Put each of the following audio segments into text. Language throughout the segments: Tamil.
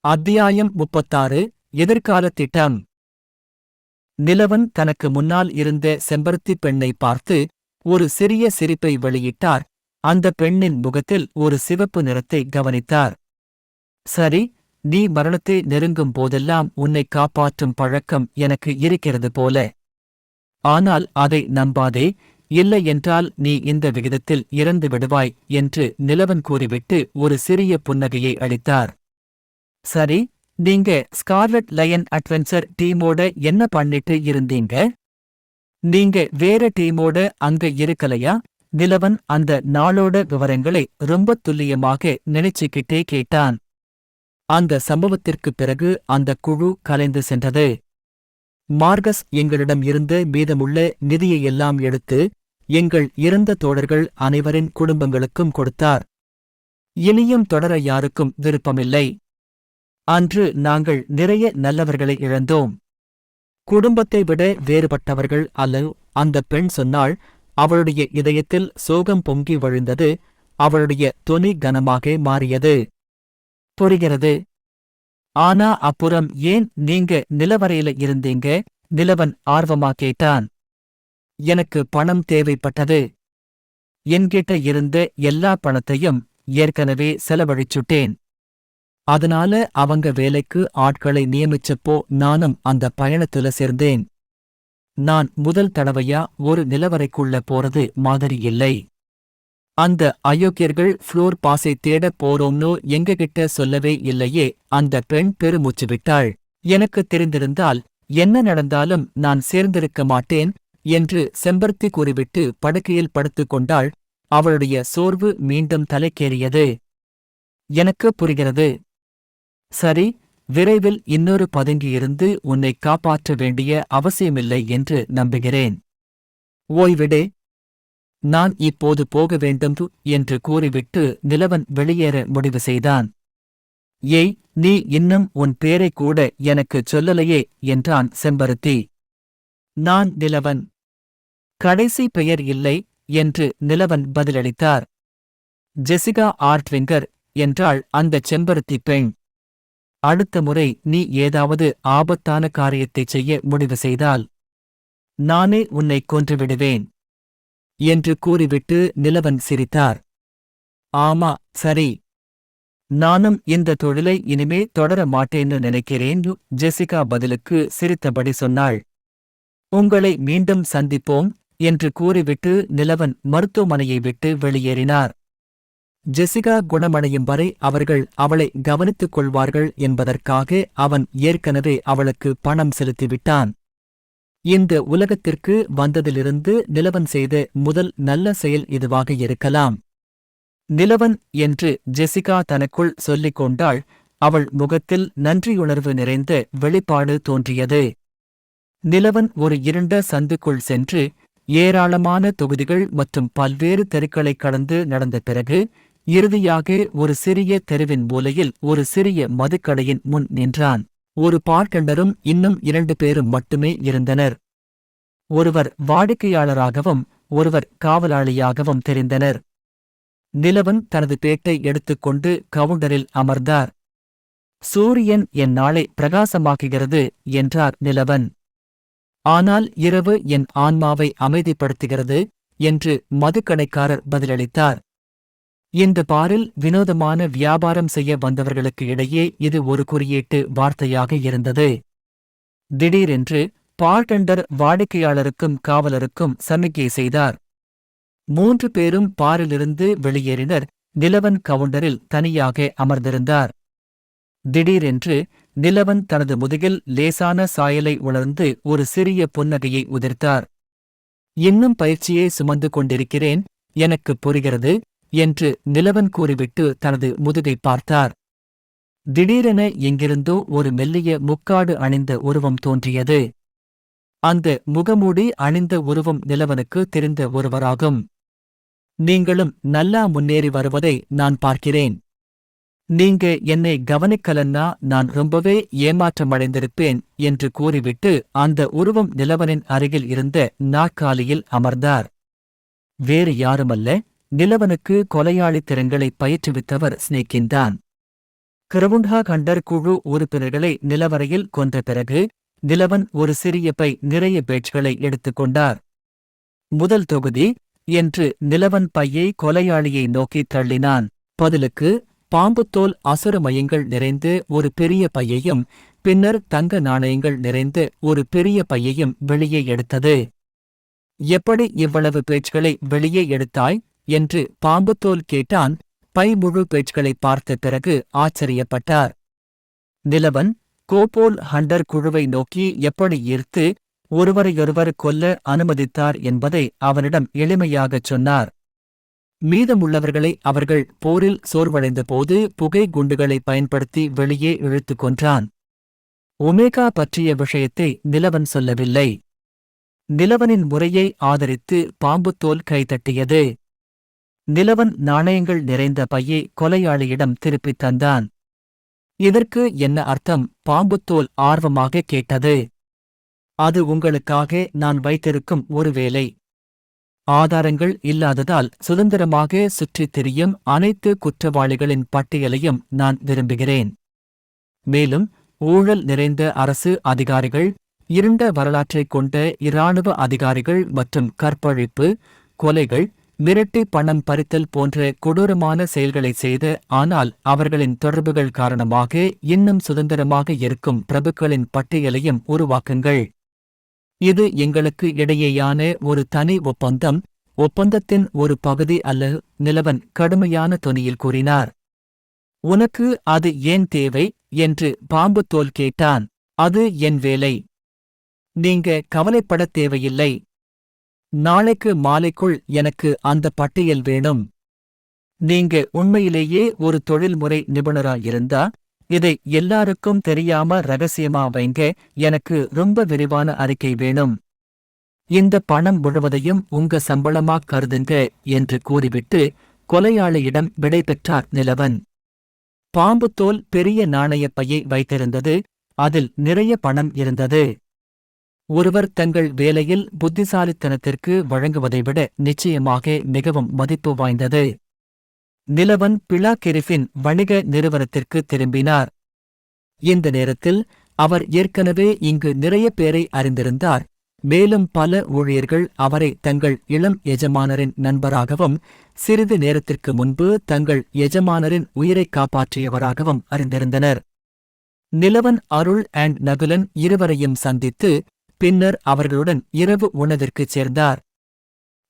அத்தியாயம் 36 எதிர்கால திட்டம். நிலவன் தனக்கு முன்னால் இருந்த செம்பருத்திப் பெண்ணை பார்த்து ஒரு சிறிய சிரிப்பை வெளியிட்டார். அந்த பெண்ணின் முகத்தில் ஒரு சிவப்பு நிறத்தை கவனித்தார். சரி, நீ மரணத்தை நெருங்கும் போதெல்லாம் உன்னை காப்பாற்றும் பழக்கம் எனக்கு இருக்கிறது போல. ஆனால் அதை நம்பாதே, இல்லை என்றால் நீ இந்த விகிதத்தில் இறந்து விடுவாய் என்று நிலவன் கூறிவிட்டு ஒரு சிறிய புன்னகையை அளித்தார். சரி, நீங்க ஸ்கார்லட் லயன் அட்வென்ச்சர் டீமோட என்ன பண்ணிட்டு இருந்தீங்க? நீங்க வேற டீமோட அங்க இருக்கலையா? நிலவன் அந்த நாளோட விவரங்களை ரொம்ப துல்லியமாக நினைச்சுக்கிட்டே கேட்டான். அந்த சம்பவத்திற்குப் பிறகு அந்த குழு கலைந்து சென்றது. மார்கஸ் எங்களிடம் இருந்த மீதமுள்ள நிதியையெல்லாம் எடுத்து எங்கள் இறந்த தோழர்கள் அனைவரின் குடும்பங்களுக்கும் கொடுத்தார். இனியும் தொடர யாருக்கும் விருப்பமில்லை. அன்று நாங்கள் நிறைய நல்லவர்களை இழந்தோம். குடும்பத்தை விட வேறுபட்டவர்கள் அல்ல. அந்த பெண் சொன்னாள். அவளுடைய இதயத்தில் சோகம் பொங்கி வழிந்தது. அவளுடைய தொனி கனமாக மாறியது. புரிகிறது. ஆனா அப்புறம் ஏன் நீங்க நிலவரையில இருந்தீங்க? நிலவன் ஆர்வமா கேட்டான். எனக்கு பணம் தேவைப்பட்டது. என்கிட்ட இருந்த எல்லா பணத்தையும் ஏற்கனவே செலவழிச்சுட்டேன். அதனால அவங்க வேலைக்கு ஆட்களை நியமிச்சப்போ நானும் அந்த பயணத்துல சேர்ந்தேன். நான் முதல் தடவையா ஒரு நிலவரைக்குள்ள போறது மாதிரி இல்லை. அந்த அயோக்கியர்கள் ஃப்ளோர் பாஸை தேடப் போறோம்னு எங்ககிட்ட சொல்லவே இல்லையே. அந்த பெண் பெருமூச்சு விட்டாள். எனக்கு தெரிந்திருந்தால் என்ன நடந்தாலும் நான் சேர்ந்திருக்க மாட்டேன் என்று செம்பருத்தி கூறிவிட்டு படுக்கையில் படுத்துக் கொண்டாள். அவளுடைய சோர்வு மீண்டும் தலைக்கேறியது. எனக்கு புரிகிறது. சரி, விரைவில் இன்னொரு பதுங்கியிருந்து உன்னை காப்பாற்ற வேண்டிய அவசியமில்லை என்று நம்புகிறேன். ஓய்விடே. நான் இப்போது போக வேண்டும் என்று கூறிவிட்டு நிலவன் வெளியேற முடிவு செய்தான். ஏய், நீ இன்னும் உன் பேரைக் கூட எனக்குச் சொல்லலையே என்றான் செம்பருத்தி. நான் நிலவன். கடைசி பெயர் இல்லை என்று நிலவன் பதிலளித்தார். ஜெசிகா ஆர்ட்விங்கர் என்றாள் அந்தச் செம்பருத்தி பெண். அடுத்த முறை நீ ஏதாவது ஆபத்தான காரியத்தைச் செய்ய முடிவு செய்தால் நானே உன்னை கொன்றுவிடுவேன் என்று கூறிவிட்டு நிலவன் சிரித்தார். ஆமா, சரி. நானும் இந்த தொழிலை இனிமே தொடர மாட்டேன்னு நினைக்கிறேன். ஜெசிகா பதிலுக்கு சிரித்தபடி சொன்னாள். உங்களை மீண்டும் சந்திப்போம் என்று கூறிவிட்டு நிலவன் மருத்துவமனையை விட்டு வெளியேறினார். ஜெசிகா குணமடையும் வரை அவர்கள் அவளை கவனித்துக் கொள்வார்கள் என்பதற்காக அவன் ஏற்கனவே அவளுக்கு பணம் செலுத்திவிட்டான். இந்த உலகத்திற்கு வந்ததிலிருந்து நிலவன் செய்த முதல் நல்ல செயல் இதுவாக இருக்கலாம். நிலவன் என்று ஜெசிகா தனக்குள் சொல்லிக் கொண்டாள். அவள் முகத்தில் நன்றியுணர்வு நிறைந்த வெளிப்பாடு தோன்றியது. நிலவன் ஒரு இருண்ட சந்துக்குள் சென்று ஏராளமான தொகுதிகள் மற்றும் பல்வேறு தெருக்களைக் கடந்து நடந்த பிறகு இறுதியாக ஒரு சிறிய தெருவின் மூலையில் ஒரு சிறிய மதுக்கடையின் முன் நின்றான். ஒரு பார்ட்டெண்டரும் இன்னும் 2 பேரும் மட்டுமே இருந்தனர். ஒருவர் வாடிக்கையாளராகவும் ஒருவர் காவலாளியாகவும் தெரிந்தனர். நிலவன் தனது பேட்டை எடுத்துக்கொண்டு கவுண்டரில் அமர்ந்தார். சூரியன் என் நாளை பிரகாசமாக்குகிறது என்றார் நிலவன். ஆனால் இரவு என் ஆன்மாவை அமைதிப்படுத்துகிறது என்று மதுக்கடைக்காரர் பதிலளித்தார். இந்த பாரில் வினோதமான வியாபாரம் செய்ய வந்தவர்களுக்கு இடையே இது ஒரு குறியீட்டு வார்த்தையாக இருந்தது. திடீரென்று பார்ட்டெண்டர் வாடிக்கையாளருக்கும் காவலருக்கும் சமிக்கை செய்தார். 3 பேரும் பாரிலிருந்து வெளியேறினர். நிலவன் கவுண்டரில் தனியாக அமர்ந்திருந்தார். திடீரென்று நிலவன் தனது முதுகில் லேசான சாயலை உணர்ந்து ஒரு சிறிய புன்னகையை உதிர்த்தார். இன்னும் பயிற்சியை சுமந்து கொண்டிருக்கிறேன், எனக்கு புரிகிறது என்று நிலவன் கூறிவிட்டு தனது முதுகை பார்த்தார். திடீரென எங்கிருந்தோ ஒரு மெல்லிய முக்காடு அணிந்த உருவம் தோன்றியது. அந்த முகமூடி அணிந்த உருவம் நிலவனுக்கு தெரிந்த ஒருவராகும். நீங்களும் நல்லா முன்னேறி வருவதை நான் பார்க்கிறேன். நீங்க என்னை கவனிக்கலன்னா நான் ரொம்பவே ஏமாற்றமடைந்திருப்பேன் என்று கூறிவிட்டு அந்த உருவம் நிலவனின் அருகில் இருந்த நாற்காலியில் அமர்ந்தார். வேறு யாருமல்ல, நிலவனுக்கு கொலையாளித் திறன்களை பயிற்றுவித்தவர் ஸ்னேக்கின்தான். கிரவுண்டா கண்டர் குழு உறுப்பினர்களை நிலவரையில் கொன்ற பிறகு நிலவன் ஒரு சிறிய பை நிறைய பேட்ச்களை எடுத்துக்கொண்டார். முதல் தொகுதி என்று நிலவன் பையை கொலையாளியை நோக்கி தள்ளினான். பதிலுக்கு பாம்புத்தோல் அசுர மையங்கள் நிறைந்து ஒரு பெரிய பையையும் பின்னர் தங்க நாணயங்கள் நிறைந்து ஒரு பெரிய பையையும் வெளியே எடுத்தது. எப்படி இவ்வளவு பேட்ச்களை வெளியே எடுத்தாய் என்று பாம்புத்தோல் கேட்டான். பை முழு பேட்ச்களை பார்த்த பிறகு ஆச்சரியப்பட்டார். நிலவன் கோபோல் ஹண்டர் குழுவை நோக்கி எப்படி ஈர்த்து ஒருவரையொருவர் கொல்ல அனுமதித்தார் என்பதை அவனிடம் எளிமையாகச் சொன்னார். மீதமுள்ளவர்களை அவர்கள் போரில் சோர்வடைந்த போது புகை குண்டுகளை பயன்படுத்தி வெளியே இழுத்துக் கொன்றான். ஒமேகா பற்றிய விஷயத்தை நிலவன் சொல்லவில்லை. நிலவனின் முறையை ஆதரித்து பாம்புத்தோல் கைதட்டியது. நிலவன் நாணயங்கள் நிறைந்த பையை கொலையாளியிடம் திருப்பித் தந்தான். இதற்கு என்ன அர்த்தம்? பாம்புத்தோல் ஆர்வமாக கேட்டது. அது உங்களுக்காக நான் வைத்திருக்கும் ஒரு வேலை. ஆதாரங்கள் இல்லாததால் சுதந்திரமாக சுற்றித் திரியும் அனைத்து குற்றவாளிகளின் பட்டியலையும் நான் விரும்புகிறேன். மேலும் ஊழல் நிறைந்த அரசு அதிகாரிகள், இருண்ட வரலாற்றைக் கொண்ட இராணுவ அதிகாரிகள் மற்றும் கற்பழிப்பு, கொலைகள், மிரட்டி பணம் பறித்தல் போன்ற கொடூரமான செயல்களை செய்த ஆனால் அவர்களின் தொடர்புகள் காரணமாக இன்னும் சுதந்திரமாக இருக்கும் பிரபுக்களின் பட்டியலையும் உருவாக்குங்கள். இது எங்களுக்கு இடையேயான ஒரு தனி ஒப்பந்தம், ஒப்பந்தத்தின் ஒரு பகுதி அல்ல. நிலவன் கடுமையான தொனியில் கூறினார். உனக்கு அது ஏன் தேவை என்று பாம்புத்தோல் கேட்டான். அது என் வேலை. நீங்க கவலைப்படத் தேவையில்லை. நாளைக்கு மாலைக்குள் எனக்கு அந்த பட்டியல் வேணும். நீங்க உண்மையிலேயே ஒரு தொழில்முறை நிபுணரா இருந்தா இதை எல்லாருக்கும் தெரியாம ரகசியமா வைங்க. எனக்கு ரொம்ப விரிவான அறிக்கை வேணும். இந்த பணம் முழுவதையும் உங்க சம்பளமா கருதுங்க என்று கூறிவிட்டு கொலையாளியிடம் விடை பெற்றார் நிலவன். பாம்புத்தோல் பெரிய நாணயப் பையை வைத்திருந்தது. அதில் நிறைய பணம் இருந்தது. ஒருவர் தங்கள் வேலையில் புத்திசாலித்தனத்திற்கு வழங்குவதை விட நிச்சயமாக மிகவும் மதிப்பு வாய்ந்தது. நிலவன் பிளாகெரிஃபின் வணிக நிறுவனத்திற்கு திரும்பினார். இந்த நேரத்தில் அவர் ஏற்கனவே இங்கு நிறைய பேரை அறிந்திருந்தார். மேலும் பல ஊழியர்கள் அவரை தங்கள் இளம் எஜமானரின் நண்பராகவும் சிறிது நேரத்திற்கு முன்பு தங்கள் எஜமானரின் உயிரைக் காப்பாற்றியவராகவும் அறிந்திருந்தனர். நிலவன் அருள் அண்ட் நகுலன் இருவரையும் சந்தித்து பின்னர் அவர்களுடன் இரவு உணவிற்குச் சேர்ந்தார்.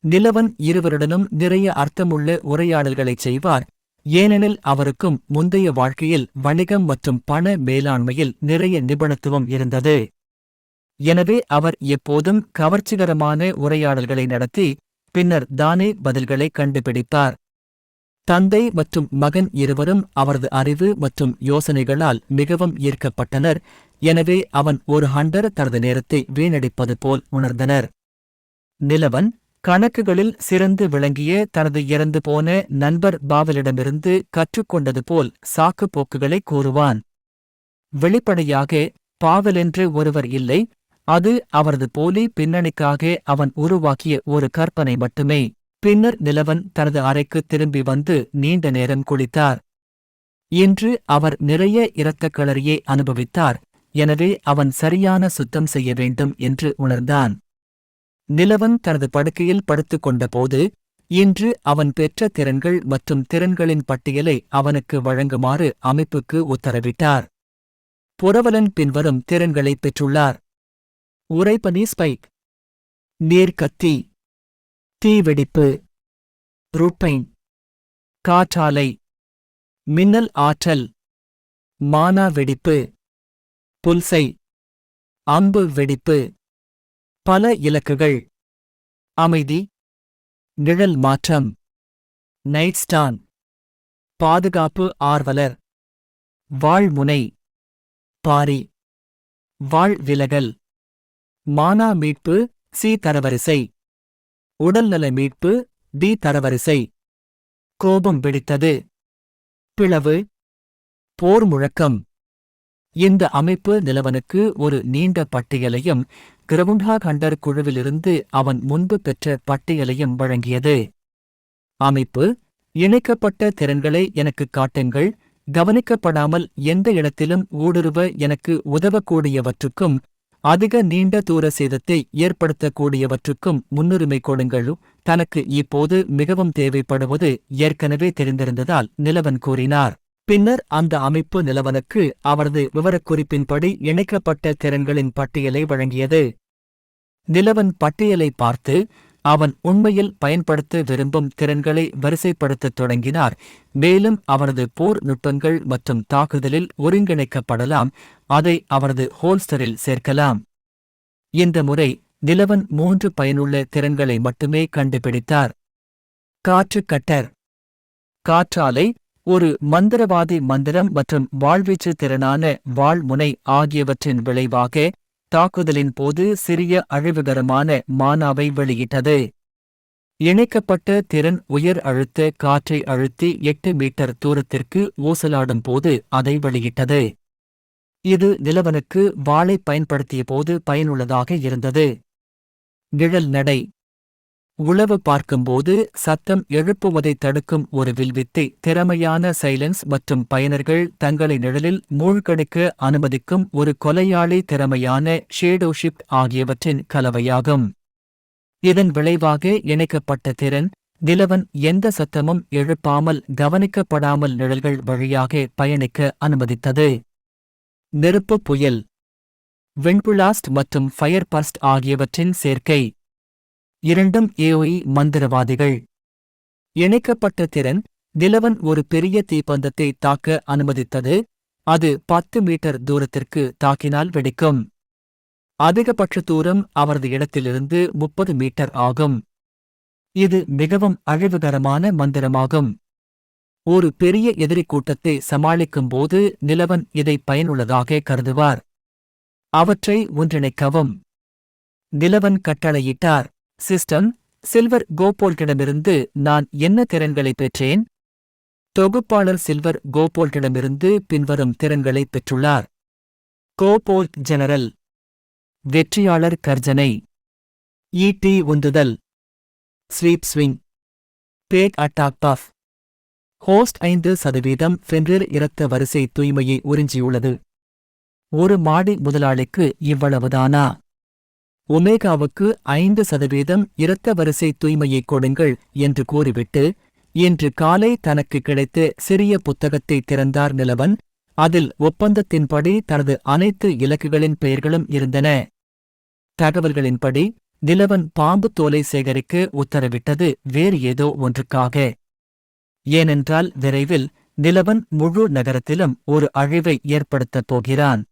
நிலவன் இருவருடனும் நிறைய அர்த்தமுள்ள உரையாடல்களைச் செய்வார். ஏனெனில் அவருக்கும் முந்தைய வாழ்க்கையில் வணிகம் மற்றும் பண மேலாண்மையில் நிறைய நிபுணத்துவம் இருந்தது. எனவே அவர் எப்போதும் கவர்ச்சிகரமான உரையாடல்களை நடத்தி பின்னர் தானே பதில்களை கண்டுபிடிப்பார். தந்தை மற்றும் மகன் இருவரும் அவரது அறிவு மற்றும் யோசனைகளால் மிகவும் ஈர்க்கப்பட்டனர். எனவே அவன் ஒரு ஹண்டர் தனது நேரத்தை வீணடிப்பது போல் உணர்ந்தனர். நிலவன் கணக்குகளில் சிறந்து விளங்கிய தனது இறந்து போன நண்பர் பாவலிடமிருந்து கற்றுக்கொண்டது போல் சாக்கு போக்குகளை கூறுவான். வெளிப்படையாக பாவலென்று ஒருவர் இல்லை. அது அவரது போலி பின்னணிக்காக அவன் உருவாக்கிய ஒரு கற்பனை மட்டுமே. பின்னர் நிலவன் தனது அறைக்கு திரும்பி வந்து நீண்ட நேரம் குளித்தார். இன்று அவர் நிறைய இரத்தக் களரியை அனுபவித்தார். எனவே அவன் சரியான சுத்தம் செய்ய வேண்டும் என்று உணர்ந்தான். நிலவன் தனது படுக்கையில் படுத்துக் கொண்டபோது இன்று அவன் பெற்ற திறன்கள் மற்றும் திறன்களின் பட்டியலை அவனுக்கு வழங்குமாறு அமைப்புக்கு உத்தரவிட்டார். புரவலன் பின்வரும் திறன்களைப் பெற்றுள்ளார். உறைபனி ஸ்பைக், நீர்க்கத்தி, தீவெடிப்பு, ரூட்பைன், காற்றாலை, மின்னல் ஆற்றல், மானா வெடிப்பு, புல்சை, அம்பு வெடிப்பு, பல இலக்குகள், அமைதி, நிழல் மாற்றம், நைட்ஸ்டான், பாதுகாப்பு ஆர்வலர், வாழ்முனை, பாரி, வாழ் விலகல், மானா மீட்பு சி தரவரிசை, உடல்நல மீட்பு டி தரவரிசை, கோபம் வெடித்தது, பிளவு, போர் முழக்கம். இந்த அமைப்பு நிலவனுக்கு ஒரு நீண்ட பட்டியலையும் கிரவுண்டா கண்டர் குழுவிலிருந்து அவன் முன்பு பெற்ற பட்டியலையும் வழங்கியது. அமைப்பு, இணைக்கப்பட்ட திறன்களை எனக்குக் காட்டுங்கள். கவனிக்கப்படாமல் எந்த இடத்திலும் ஊடுருவ எனக்கு உதவக்கூடியவற்றுக்கும் அதிக நீண்ட தூர சேதத்தை ஏற்படுத்தக்கூடியவற்றுக்கும் முன்னுரிமை கொடுங்கள். தனக்கு இப்போது மிகவும் தேவைப்படுவது ஏற்கனவே தெரிந்திருந்ததால் நிலவன் கூறினார். பின்னர் அந்த அமைப்பு நிலவனுக்கு அவரது விவரக்குறிப்பின்படி இணைக்கப்பட்ட திறன்களின் பட்டியலை வழங்கியது. நிலவன் பட்டியலை பார்த்து அவன் உண்மையில் பயன்படுத்த விரும்பும் திறன்களை வரிசைப்படுத்தத் தொடங்கினார். மேலும் அவரது போர் நுட்பங்கள் மற்றும் தாக்குதலில் ஒருங்கிணைக்கப்படலாம், அதை அவரது ஹோல்ஸ்டரில் சேர்க்கலாம். இந்த முறை நிலவன் 3 பயனுள்ள திறன்களை மட்டுமே கண்டுபிடித்தார். காற்று கட்டர், காற்றாலை, ஒரு மந்திரவாதி மந்திரம் மற்றும் வாழ்வீச்சு திறனான வாழ்முனை ஆகியவற்றின் விளைவாக தாக்குதலின் போது சிறிய அழிவுகரமான மானாவை வெளியிட்டது. இணைக்கப்பட்ட திறன் உயர் அழுத்த காற்றை அழுத்தி 8 மீட்டர் தூரத்திற்கு ஊசலாடும் போது அதை வெளியிட்டது. இது நிலவனுக்கு வாளை பயன்படுத்திய போது பயனுள்ளதாக இருந்தது. நிழல் நடை, உளவு பார்க்கும்போது சத்தம் எழுப்புவதை தடுக்கும் ஒரு வில்வித்தை திறமையான சைலன்ஸ் மற்றும் பயனர்கள் தங்களை நிழலில் மூழ்கடிக்க அனுமதிக்கும் ஒரு கொலையாளி திறமையான ஷேடோ ஷிப்ட் ஆகியவற்றின் கலவையாகும். இதன் விளைவாக இணைக்கப்பட்ட திறன் நிலவன் எந்த சத்தமும் எழுப்பாமல் கவனிக்கப்படாமல் நிழல்கள் வழியாக பயணிக்க அனுமதித்தது. நெருப்பு புயல், விண்பிளாஸ்ட் மற்றும் ஃபயர் பஸ்ட் ஆகியவற்றின் சேர்க்கை, இரண்டும் ஏஓஇ மந்திரவாதிகள். இணைக்கப்பட்ட திறன் நிலவன் ஒரு பெரிய தீப்பந்தத்தை தாக்க அனுமதித்தது. அது 10 மீட்டர் தூரத்திற்கு தாக்கினால் வெடிக்கும். அதிகபட்ச தூரம் அவரது இடத்திலிருந்து 30 மீட்டர் ஆகும். இது மிகவும் அழிவுகரமான மந்திரமாகும். ஒரு பெரிய எதிரி கூட்டத்தை சமாளிக்கும் போது நிலவன் இதை பயனுள்ளதாக கருதுவார். அவற்றை ஒன்றிணைக்கவும் நிலவன் கட்டளையிட்டார். சிஸ்டம், சில்வர் கோபோல்ட்டிடமிருந்து நான் என்ன திறன்களை பெற்றேன்? தொகுப்பாளர் சில்வர் கோபோல்ட்டிடமிருந்து பின்வரும் திறன்களை பெற்றுள்ளார். கோபோல்ட் ஜெனரல், வெற்றியாளர் கர்ஜனை, ஈட்டி உந்துதல், sweep swing, back attack buff. Host 5% Fenrir இரத்த வரிசை தூய்மையை உறிஞ்சியுள்ளது. ஒரு மாடி முதலாளிக்கு இவ்வளவுதானா? ஒமேகாவுக்கு 5% இரத்த வரிசை தூய்மையை கொடுங்கள் என்று கூறிவிட்டு இன்று காலை தனக்கு கிடைத்த சிறிய புத்தகத்தை திறந்தார் நிலவன். அதில் ஒப்பந்தத்தின்படி தனது அனைத்து இலக்குகளின் பெயர்களும் இருந்தன. தகவல்களின்படி நிலவன் பாம்பு தோலை சேகரிக்க உத்தரவிட்டது வேறு ஏதோ ஒன்றுக்காக. ஏனென்றால் விரைவில் நிலவன் முழு நகரத்திலும் ஒரு அழிவை ஏற்படுத்தப் போகிறான்.